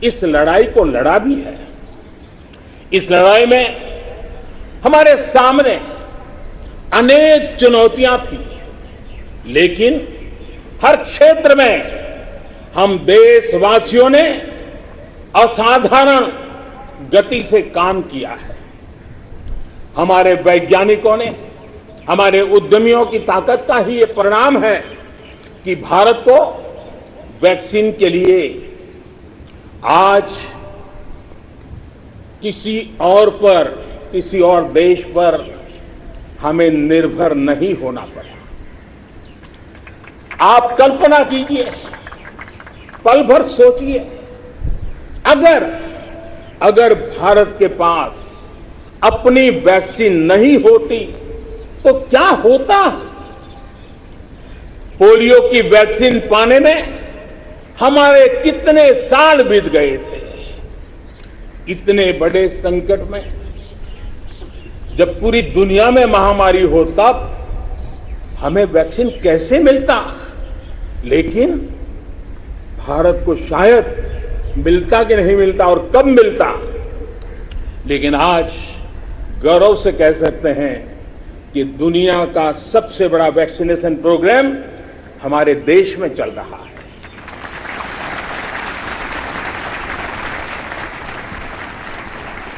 इस लड़ाई को लड़ा भी है। इस लड़ाई में हमारे सामने अनेक चुनौतियां थी, लेकिन हर क्षेत्र में हम देशवासियों ने असाधारण गति से काम किया है। हमारे वैज्ञानिकों ने, हमारे उद्यमियों की ताकत का ही ये परिणाम है कि भारत को वैक्सीन के लिए आज किसी और देश पर हमें निर्भर नहीं होना पड़ा। आप कल्पना कीजिए, पल भर सोचिए, अगर भारत के पास अपनी वैक्सीन नहीं होती तो क्या होता। पोलियो की वैक्सीन पाने में हमारे कितने साल बीत गए थे। इतने बड़े संकट में जब पूरी दुनिया में महामारी हो तब हमें वैक्सीन कैसे मिलता, लेकिन भारत को शायद मिलता कि नहीं मिलता और कब मिलता। लेकिन आज गौरव से कह सकते हैं कि दुनिया का सबसे बड़ा वैक्सीनेशन प्रोग्राम हमारे देश में चल रहा है।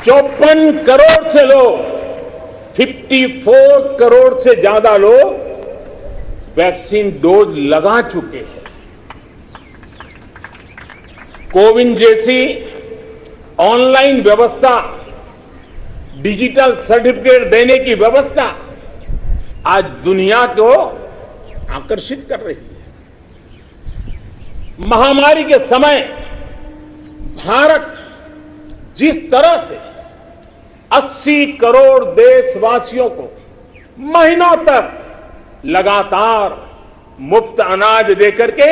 54 करोड़ से लोग, 54 करोड़ से ज्यादा लोग वैक्सीन डोज लगा चुके हैं। कोविन जैसी ऑनलाइन व्यवस्था, डिजिटल सर्टिफिकेट देने की व्यवस्था आज दुनिया को आकर्षित कर रही है। महामारी के समय भारत जिस तरह से 80 करोड़ देशवासियों को महीनों तक लगातार मुफ्त अनाज देकर के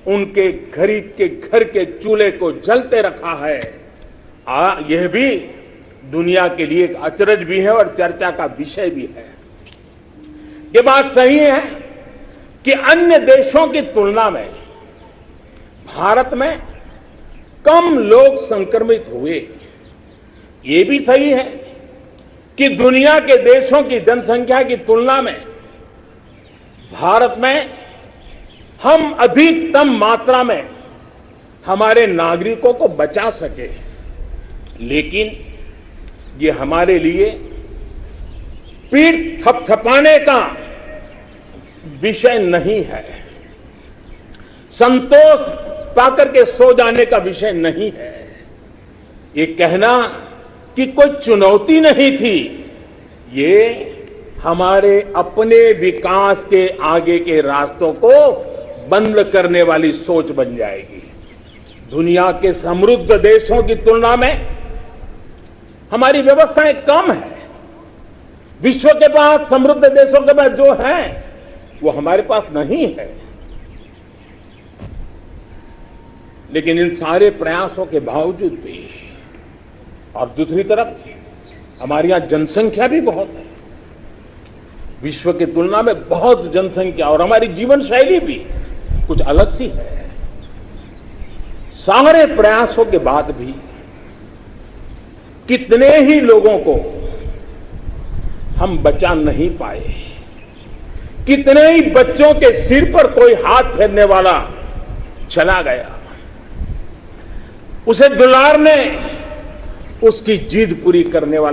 उनके गरीब के घर के चूल्हे को जलते रखा है, यह भी दुनिया के लिए एक अचरज भी है और चर्चा का विषय भी है। ये बात सही है कि अन्य देशों की तुलना में भारत में कम लोग संक्रमित हुए। ये भी सही है कि दुनिया के देशों की जनसंख्या की तुलना में भारत में हम अधिकतम मात्रा में हमारे नागरिकों को बचा सके, लेकिन ये हमारे लिए पीठ थपथपाने का विषय नहीं है, संतोष पाकर के सो जाने का विषय नहीं है। ये कहना कि कोई चुनौती नहीं थी, ये हमारे अपने विकास के आगे के रास्तों को बंद करने वाली सोच बन जाएगी। दुनिया के समृद्ध देशों की तुलना में हमारी व्यवस्थाएं कम है। विश्व के पास, समृद्ध देशों के पास जो है वो हमारे पास नहीं है। लेकिन इन सारे प्रयासों के बावजूद भी, और दूसरी तरफ हमारे यहां जनसंख्या भी बहुत है, विश्व की तुलना में बहुत जनसंख्या, और हमारी जीवन शैली भी कुछ अलग सी है। सारे प्रयासों के बाद भी कितने ही लोगों को हम बचा नहीं पाए। कितने ही बच्चों के सिर पर कोई हाथ फेरने वाला चला गया। उसे दुलारने, उसकी जिद पूरी करने वाला